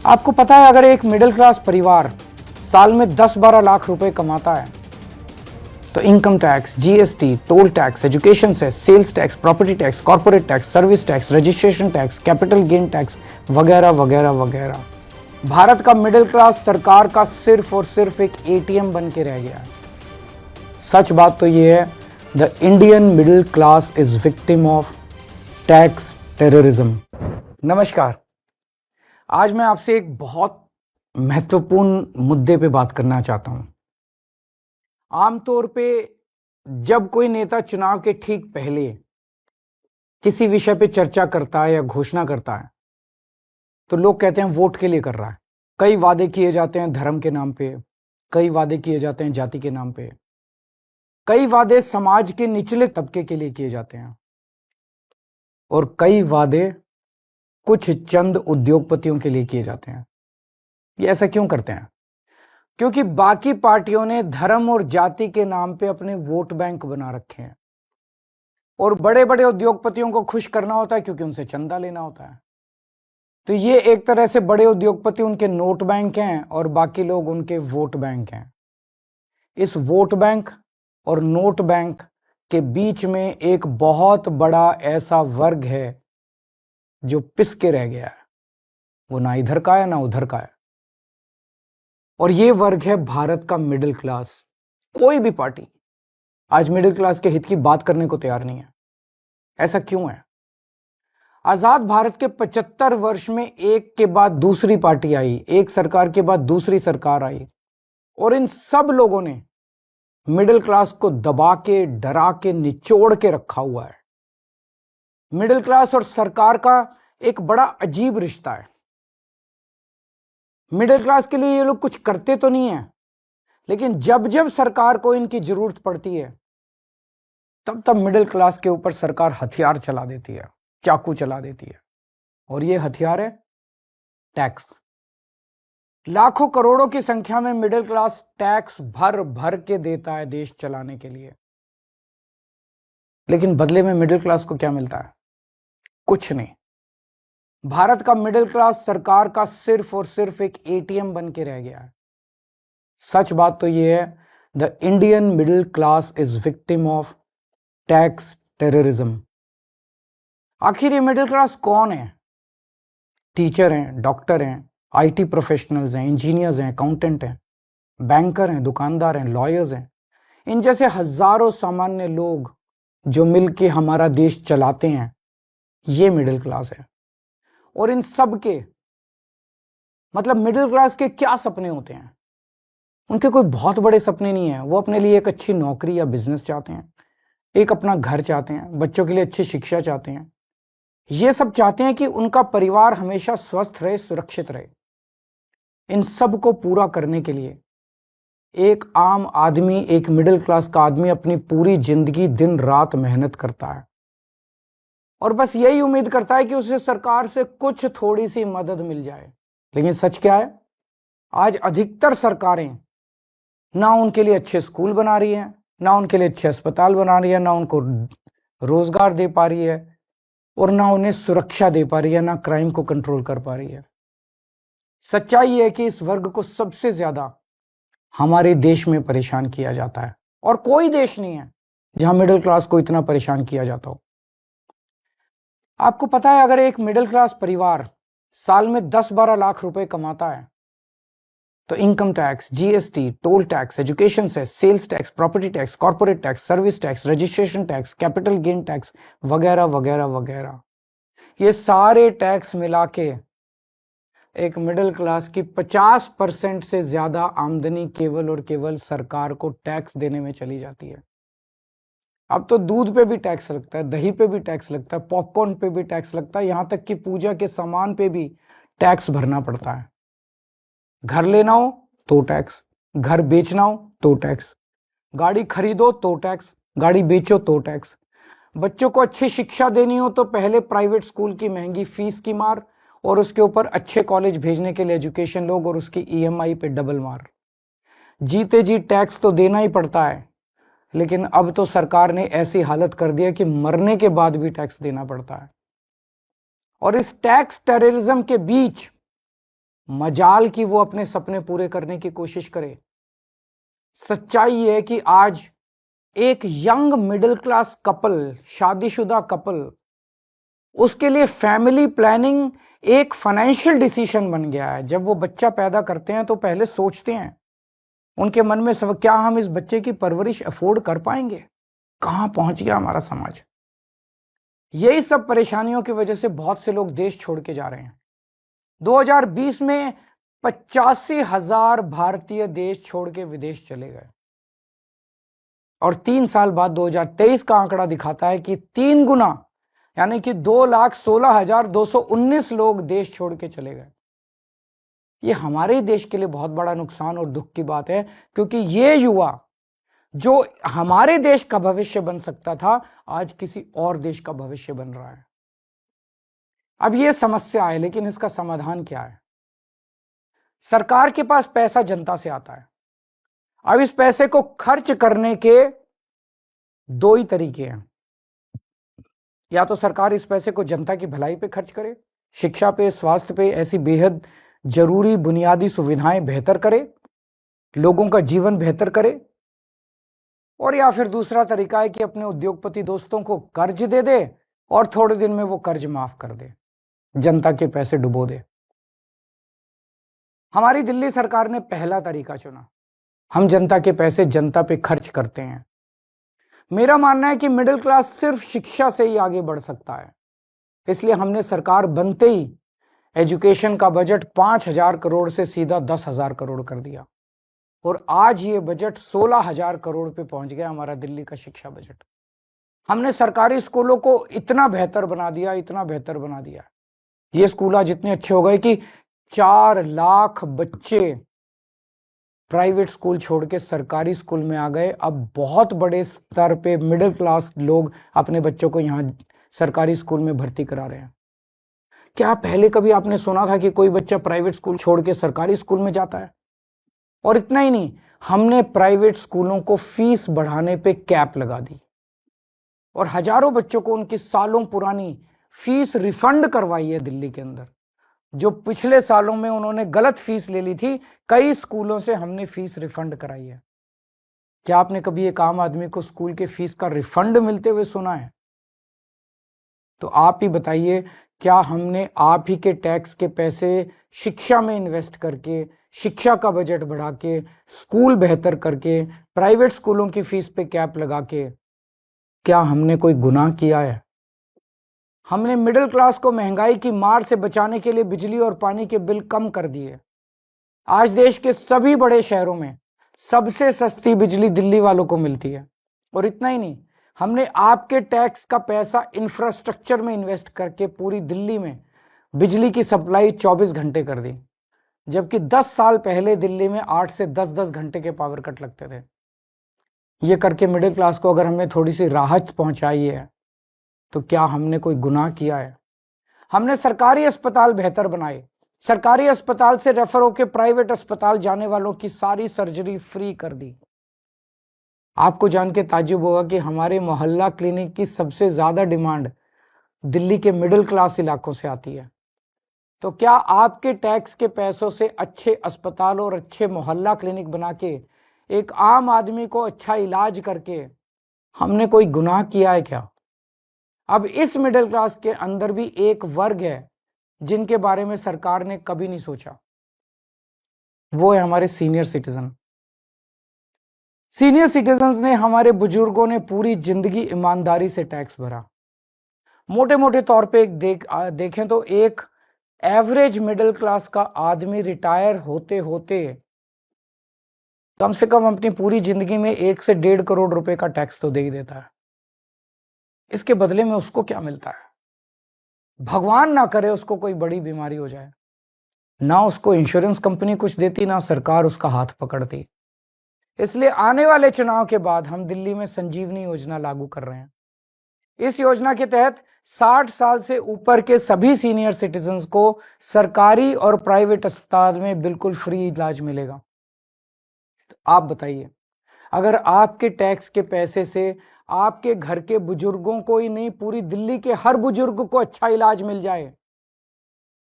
आपको पता है, अगर एक मिडिल क्लास परिवार साल में 10-12 लाख रुपए कमाता है तो income tax, GST, toll tax, education cess, sales tax, property tax, corporate tax, service tax, registration tax, capital gain tax वगैरह वगैरह वगैरह। भारत का मिडिल क्लास सरकार का सिर्फ और सिर्फ एक एटीएम बन के रह गया है। सच बात तो यह है, the Indian middle class is victim of tax terrorism. नमस्कार, आज मैं आपसे एक बहुत महत्वपूर्ण मुद्दे पे बात करना चाहता हूं। आमतौर पे जब कोई नेता चुनाव के ठीक पहले किसी विषय पे चर्चा करता है या घोषणा करता है तो लोग कहते हैं वोट के लिए कर रहा है। कई वादे किए जाते हैं धर्म के नाम पे, कई वादे किए जाते हैं जाति के नाम पे, कई वादे समाज के निचले तबके के लिए किए जाते हैं और कई वादे कुछ चंद उद्योगपतियों के लिए किए जाते हैं। ये ऐसा क्यों करते हैं? क्योंकि बाकी पार्टियों ने धर्म और जाति के नाम पे अपने वोट बैंक बना रखे हैं और बड़े बड़े उद्योगपतियों को खुश करना होता है क्योंकि उनसे चंदा लेना होता है। तो ये एक तरह से बड़े उद्योगपति उनके नोट बैंक हैं और बाकी लोग उनके वोट बैंक हैं। इस वोट बैंक और नोट बैंक के बीच में एक बहुत बड़ा ऐसा वर्ग है जो पिस के रह गया है। वो ना इधर का है ना उधर का है, और ये वर्ग है भारत का मिडिल क्लास। कोई भी पार्टी आज मिडिल क्लास के हित की बात करने को तैयार नहीं है। ऐसा क्यों है? आजाद भारत के 75 वर्ष में एक के बाद दूसरी पार्टी आई, एक सरकार के बाद दूसरी सरकार आई, और इन सब लोगों ने मिडिल क्लास को दबा के, डरा के, निचोड़ के रखा हुआ है। मिडिल क्लास और सरकार का एक बड़ा अजीब रिश्ता है। मिडिल क्लास के लिए ये लोग कुछ करते तो नहीं है, लेकिन जब जब सरकार को इनकी जरूरत पड़ती है तब तब मिडिल क्लास के ऊपर सरकार हथियार चला देती है, चाकू चला देती है, और ये हथियार है टैक्स। लाखों करोड़ों की संख्या में मिडिल क्लास टैक्स भर भर के देता है देश चलाने के लिए, लेकिन बदले में मिडिल क्लास को क्या मिलता है? कुछ नहीं। भारत का मिडिल क्लास सरकार का सिर्फ और सिर्फ एक एटीएम बन के रह गया है। सच बात तो यह है, the Indian middle class is victim of tax terrorism. आखिर ये मिडिल क्लास कौन है? टीचर हैं, डॉक्टर हैं, आईटी प्रोफेशनल्स हैं, इंजीनियर्स हैं, अकाउंटेंट हैं, बैंकर हैं, दुकानदार हैं, लॉयर्स हैं। इन जैसे हजारों सामान्य लोग जो मिलके हमारा देश चलाते हैं, ये मिडिल क्लास है। और इन सब के मतलब मिडिल क्लास के क्या सपने होते हैं? उनके कोई बहुत बड़े सपने नहीं है। वो अपने लिए एक अच्छी नौकरी या बिजनेस चाहते हैं, एक अपना घर चाहते हैं, बच्चों के लिए अच्छी शिक्षा चाहते हैं। ये सब चाहते हैं कि उनका परिवार हमेशा स्वस्थ रहे, सुरक्षित रहे। इन सब को पूरा करने के लिए एक आम आदमी, एक मिडिल क्लास का आदमी अपनी पूरी जिंदगी दिन रात मेहनत करता है और बस यही उम्मीद करता है कि उसे सरकार से कुछ थोड़ी सी मदद मिल जाए। लेकिन सच क्या है? आज अधिकतर सरकारें ना उनके लिए अच्छे स्कूल बना रही हैं, ना उनके लिए अच्छे अस्पताल बना रही है, ना उनको रोजगार दे पा रही है, और ना उन्हें सुरक्षा दे पा रही है, ना क्राइम को कंट्रोल कर पा रही है। सच्चाई है कि इस वर्ग को सबसे ज्यादा हमारे देश में परेशान किया जाता है, और कोई देश नहीं है जहां मिडिल क्लास को इतना परेशान किया जाता हो। आपको पता है, अगर एक मिडिल क्लास परिवार साल में 10-12 लाख रुपए कमाता है तो income tax, GST, toll tax, education cess, sales tax, property tax, corporate tax, service tax, registration tax, capital gain tax वगैरह वगैरह वगैरह, ये सारे टैक्स मिला के एक मिडिल क्लास की 50% से ज्यादा आमदनी केवल और केवल सरकार को टैक्स देने में चली जाती है। अब तो दूध पे भी टैक्स लगता है, दही पे भी टैक्स लगता है, पॉपकॉर्न पे भी टैक्स लगता है, यहां तक कि पूजा के सामान पे भी टैक्स भरना पड़ता है। घर लेना हो तो टैक्स, घर बेचना हो तो टैक्स, गाड़ी खरीदो तो टैक्स, गाड़ी बेचो तो टैक्स, बच्चों को अच्छी शिक्षा देनी हो तो पहले प्राइवेट स्कूल की महंगी फीस की मार, और उसके ऊपर अच्छे कॉलेज भेजने के लिए एजुकेशन लोग और उसकी ईएमआई पे डबल मार। जीते जी टैक्स तो देना ही पड़ता है, लेकिन अब तो सरकार ने ऐसी हालत कर दी है कि मरने के बाद भी टैक्स देना पड़ता है। और इस टैक्स टेररिज्म के बीच मजाल कि वो अपने सपने पूरे करने की कोशिश करे। सच्चाई ये है कि आज एक यंग मिडिल क्लास कपल, शादीशुदा कपल, उसके लिए फैमिली प्लानिंग एक फाइनेंशियल डिसीजन बन गया है। जब वो बच्चा पैदा करते हैं तो पहले सोचते हैं, उनके मन में सब, क्या हम इस बच्चे की परवरिश अफोर्ड कर पाएंगे? कहां पहुंच गया हमारा समाज। यही सब परेशानियों की वजह से बहुत से लोग देश छोड़ के जा रहे हैं। 2020 में 85,000 भारतीय देश छोड़ के विदेश चले गए, और 3 साल बाद 2023 का आंकड़ा दिखाता है कि 3 गुना, यानी कि 2,16,219 लोग देश छोड़ के चले गए। ये हमारे ही देश के लिए बहुत बड़ा नुकसान और दुख की बात है, क्योंकि ये युवा जो हमारे देश का भविष्य बन सकता था, आज किसी और देश का भविष्य बन रहा है। अब ये समस्या है, लेकिन इसका समाधान क्या है? सरकार के पास पैसा जनता से आता है। अब इस पैसे को खर्च करने के 2 ही तरीके हैं। या तो सरकार इस पैसे को जनता की भलाई पे खर्च करे, शिक्षा पे, स्वास्थ्य पे, ऐसी बेहद जरूरी बुनियादी सुविधाएं बेहतर करे, लोगों का जीवन बेहतर करे। और या फिर दूसरा तरीका है कि अपने उद्योगपति दोस्तों को कर्ज दे दे और थोड़े दिन में वो कर्ज माफ कर दे, जनता के पैसे डुबो दे। हमारी दिल्ली सरकार ने पहला तरीका चुना। हम जनता के पैसे जनता पे खर्च करते हैं। मेरा मानना है कि मिडिल क्लास सिर्फ शिक्षा से ही आगे बढ़ सकता है। इसलिए हमने सरकार बनते ही एजुकेशन का बजट 5,000 करोड़ से सीधा 10,000 करोड़ कर दिया, और आज ये बजट 16,000 करोड़ पे पहुंच गया, हमारा दिल्ली का शिक्षा बजट। हमने सरकारी स्कूलों को इतना बेहतर बना दिया, इतना बेहतर बना दिया, ये स्कूल आज इतने अच्छे हो गए कि 4 लाख बच्चे प्राइवेट स्कूल छोड़ के सरकारी स्कूल में आ गए। अब बहुत बड़े स्तर पे मिडिल क्लास लोग अपने बच्चों को यहाँ सरकारी स्कूल में भर्ती करा रहे हैं। क्या पहले कभी आपने सुना था कि कोई बच्चा प्राइवेट स्कूल छोड़ के सरकारी स्कूल में जाता है? और इतना ही नहीं, हमने प्राइवेट स्कूलों को फीस बढ़ाने पे कैप लगा दी, और हजारों बच्चों को उनकी सालों पुरानी फीस रिफंड करवाई है दिल्ली के अंदर। जो पिछले सालों में उन्होंने गलत फीस ले ली थी, कई स्कूलों से हमने फीस रिफंड कराई है। क्या आपने कभी एक आम आदमी को स्कूल के फीस का रिफंड मिलते हुए सुना है? तो आप ही बताइए, क्या हमने आप ही के टैक्स के पैसे शिक्षा में इन्वेस्ट करके, शिक्षा का बजट बढ़ा के, स्कूल बेहतर करके, प्राइवेट स्कूलों की फीस पे कैप लगा के, क्या हमने कोई गुनाह किया है? हमने मिडिल क्लास को महंगाई की मार से बचाने के लिए बिजली और पानी के बिल कम कर दिए। आज देश के सभी बड़े शहरों में सबसे सस्ती बिजली दिल्ली वालों को मिलती है। और इतना ही नहीं, हमने आपके टैक्स का पैसा इंफ्रास्ट्रक्चर में इन्वेस्ट करके पूरी दिल्ली में बिजली की सप्लाई 24 घंटे कर दी, जबकि 10 साल पहले दिल्ली में 8 से 10-10 घंटे के पावर कट लगते थे। ये करके मिडिल क्लास को अगर हमने थोड़ी सी राहत पहुंचाई है, तो क्या हमने कोई गुनाह किया है? हमने सरकारी अस्पताल बेहतर बनाए। सरकारी अस्पताल से रेफर होकर प्राइवेट अस्पताल जाने वालों की सारी सर्जरी फ्री कर दी। आपको जान के ताज्जुब होगा कि हमारे मोहल्ला क्लिनिक की सबसे ज्यादा डिमांड दिल्ली के मिडिल क्लास इलाकों से आती है। तो क्या आपके टैक्स के पैसों से अच्छे अस्पताल और अच्छे मोहल्ला क्लिनिक बना के एक आम आदमी को अच्छा इलाज करके हमने कोई गुनाह किया है क्या? अब इस मिडिल क्लास के अंदर भी एक वर्ग है जिनके बारे में सरकार ने कभी नहीं सोचा, वो है हमारे सीनियर सिटीजन। सीनियर सिटीजन्स ने, हमारे बुजुर्गों ने पूरी जिंदगी ईमानदारी से टैक्स भरा। मोटे मोटे तौर पे देखें तो एक एवरेज मिडिल क्लास का आदमी रिटायर होते होते कम से कम अपनी पूरी जिंदगी में 1 से 1.5 करोड़ रुपए का टैक्स तो दे ही देता है। इसके बदले में उसको क्या मिलता है? भगवान ना करे उसको कोई बड़ी बीमारी हो जाए, ना उसको इंश्योरेंस कंपनी कुछ देती, ना सरकार उसका हाथ पकड़ती। इसलिए आने वाले चुनाव के बाद हम दिल्ली में संजीवनी योजना लागू कर रहे हैं। इस योजना के तहत 60 साल से ऊपर के सभी सीनियर सिटीजन्स को सरकारी और प्राइवेट अस्पताल में बिल्कुल फ्री इलाज मिलेगा। तो आप बताइए, अगर आपके टैक्स के पैसे से आपके घर के बुजुर्गों को ही नहीं, पूरी दिल्ली के हर बुजुर्ग को अच्छा इलाज मिल जाए,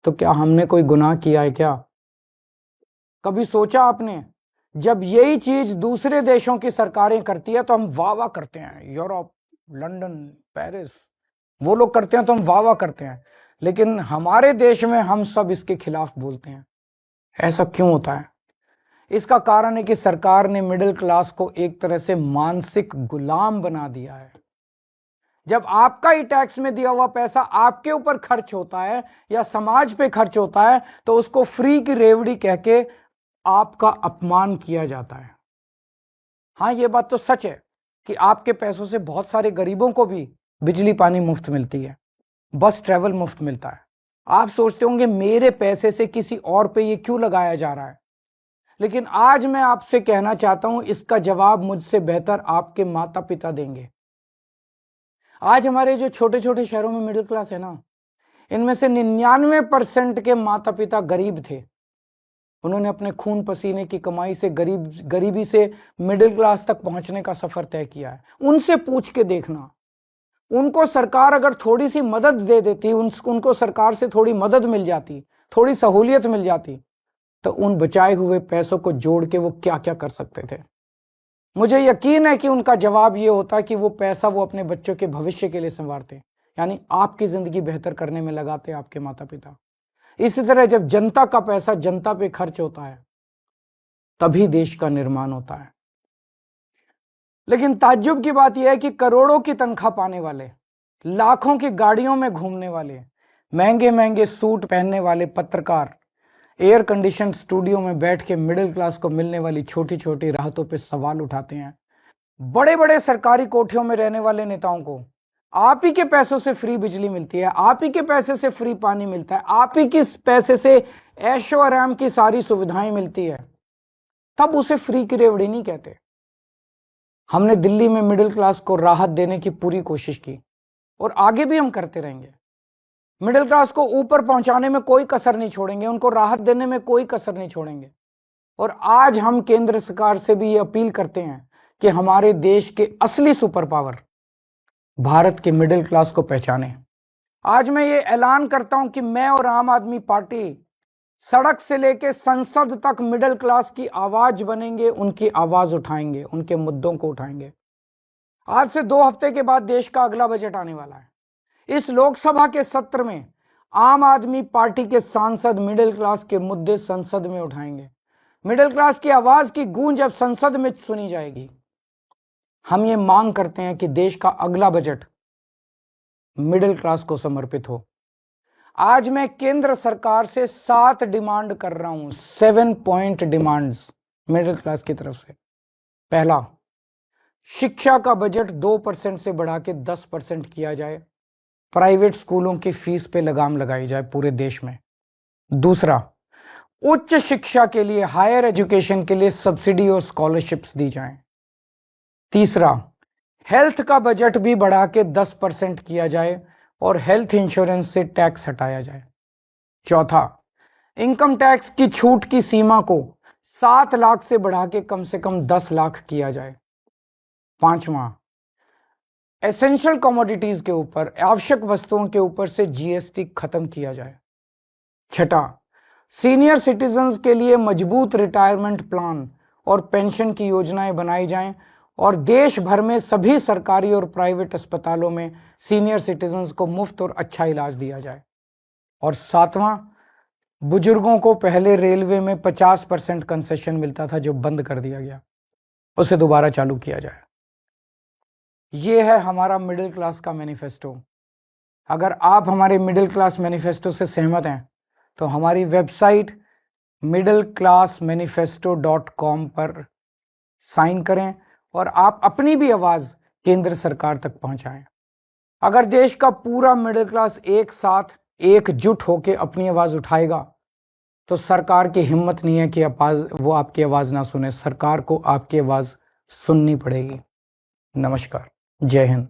तो क्या हमने कोई गुनाह किया है क्या? कभी सोचा आपने, जब यही चीज दूसरे देशों की सरकारें करती है तो हम वाह वाह करते हैं, यूरोप, लंदन, पेरिस, वो लोग करते हैं तो हम वाह वाह करते हैं, लेकिन हमारे देश में हम सब इसके खिलाफ बोलते हैं। ऐसा क्यों होता है? इसका कारण है कि सरकार ने मिडिल क्लास को एक तरह से मानसिक गुलाम बना दिया है। जब आपका ही टैक्स में दिया हुआ पैसा आपके ऊपर खर्च होता है या समाज पे खर्च होता है, तो उसको फ्री की रेवड़ी कह के आपका अपमान किया जाता है। हाँ, ये बात तो सच है कि आपके पैसों से बहुत सारे गरीबों को भी बिजली पानी मुफ्त मिलती है, बस ट्रैवल मुफ्त मिलता है। आप सोचते होंगे मेरे पैसे से किसी और पे ये क्यों लगाया जा रहा है, लेकिन आज मैं आपसे कहना चाहता हूं, इसका जवाब मुझसे बेहतर आपके माता पिता देंगे। आज हमारे जो छोटे छोटे शहरों में मिडिल क्लास है ना, इनमें से 99% के माता पिता गरीब थे। उन्होंने अपने खून पसीने की कमाई से गरीबी से मिडिल क्लास तक पहुंचने का सफर तय किया है। उनसे पूछ के देखना, उनको सरकार अगर थोड़ी सी मदद दे देती, उनको सरकार से थोड़ी मदद मिल जाती, थोड़ी सहूलियत मिल जाती, तो उन बचाए हुए पैसों को जोड़ के वो क्या क्या कर सकते थे। मुझे यकीन है कि उनका जवाब ये होता कि वो पैसा वो अपने बच्चों के भविष्य के लिए संवारते, यानी आपकी जिंदगी बेहतर करने में लगाते आपके माता पिता। इसी तरह जब जनता का पैसा जनता पे खर्च होता है, तभी देश का निर्माण होता है। लेकिन ताज्जुब की बात यह है कि करोड़ों की तनख्वाह पाने वाले, लाखों की गाड़ियों में घूमने वाले, महंगे महंगे सूट पहनने वाले पत्रकार, एयर कंडीशन स्टूडियो में बैठ के मिडिल क्लास को मिलने वाली छोटी छोटी राहतों पे सवाल उठाते हैं। बड़े बड़े सरकारी कोठियों में रहने वाले नेताओं को आप ही के पैसों से फ्री बिजली मिलती है, आप ही के पैसे से फ्री पानी मिलता है, आप ही के पैसे से ऐशो आराम की सारी सुविधाएं मिलती है, तब उसे फ्री की रेवड़ी नहीं कहते। हमने दिल्ली में मिडिल क्लास को राहत देने की पूरी कोशिश की और आगे भी हम करते रहेंगे। मिडिल क्लास को ऊपर पहुंचाने में कोई कसर नहीं छोड़ेंगे, उनको राहत देने में कोई कसर नहीं छोड़ेंगे। और आज हम केंद्र सरकार से भी ये अपील करते हैं कि हमारे देश के असली सुपर पावर भारत के मिडिल क्लास को पहचाने। आज मैं ये ऐलान करता हूं कि मैं और आम आदमी पार्टी सड़क से लेकर संसद तक मिडिल क्लास की आवाज बनेंगे, उनकी आवाज उठाएंगे, उनके मुद्दों को उठाएंगे। आज से 2 हफ्ते के बाद देश का अगला बजट आने वाला है। इस लोकसभा के सत्र में आम आदमी पार्टी के सांसद मिडिल क्लास के मुद्दे संसद में उठाएंगे। मिडिल क्लास की आवाज की गूंज अब संसद में सुनी जाएगी। हम ये मांग करते हैं कि देश का अगला बजट मिडिल क्लास को समर्पित हो। आज मैं केंद्र सरकार से 7 डिमांड कर रहा हूं, 7 पॉइंट डिमांड्स मिडिल क्लास की तरफ से। पहला, शिक्षा का बजट 2% से बढ़ा के 10% किया जाए, प्राइवेट स्कूलों की फीस पे लगाम लगाई जाए पूरे देश में। दूसरा, उच्च शिक्षा के लिए, हायर एजुकेशन के लिए सब्सिडी और स्कॉलरशिप्स दी जाएं। तीसरा, हेल्थ का बजट भी बढ़ा के 10% किया जाए और हेल्थ इंश्योरेंस से टैक्स हटाया जाए। चौथा, इनकम टैक्स की छूट की सीमा को 7 लाख से बढ़ा के कम से कम 10 लाख किया जाए। पांचवा, एसेंशियल कमोडिटीज के ऊपर, आवश्यक वस्तुओं के ऊपर से जीएसटी खत्म किया जाए। छठा, सीनियर सिटीजन्स के लिए मजबूत रिटायरमेंट प्लान और पेंशन की योजनाएं बनाई जाएं और देश भर में सभी सरकारी और प्राइवेट अस्पतालों में सीनियर सिटीजन्स को मुफ्त और अच्छा इलाज दिया जाए। और सातवां, बुजुर्गों को पहले रेलवे में 50% कंसेशन मिलता था जो बंद कर दिया गया, उसे दोबारा चालू किया जाए। ये है हमारा मिडिल क्लास का मैनिफेस्टो। अगर आप हमारे मिडिल क्लास मैनिफेस्टो से सहमत हैं तो हमारी वेबसाइट middleclassmanifesto.com पर साइन करें और आप अपनी भी आवाज केंद्र सरकार तक पहुंचाएं। अगर देश का पूरा मिडिल क्लास एक साथ एकजुट होकर अपनी आवाज उठाएगा तो सरकार की हिम्मत नहीं है कि वो आपकी आवाज ना सुने। सरकार को आपकी आवाज सुननी पड़ेगी। नमस्कार, जय हिंद।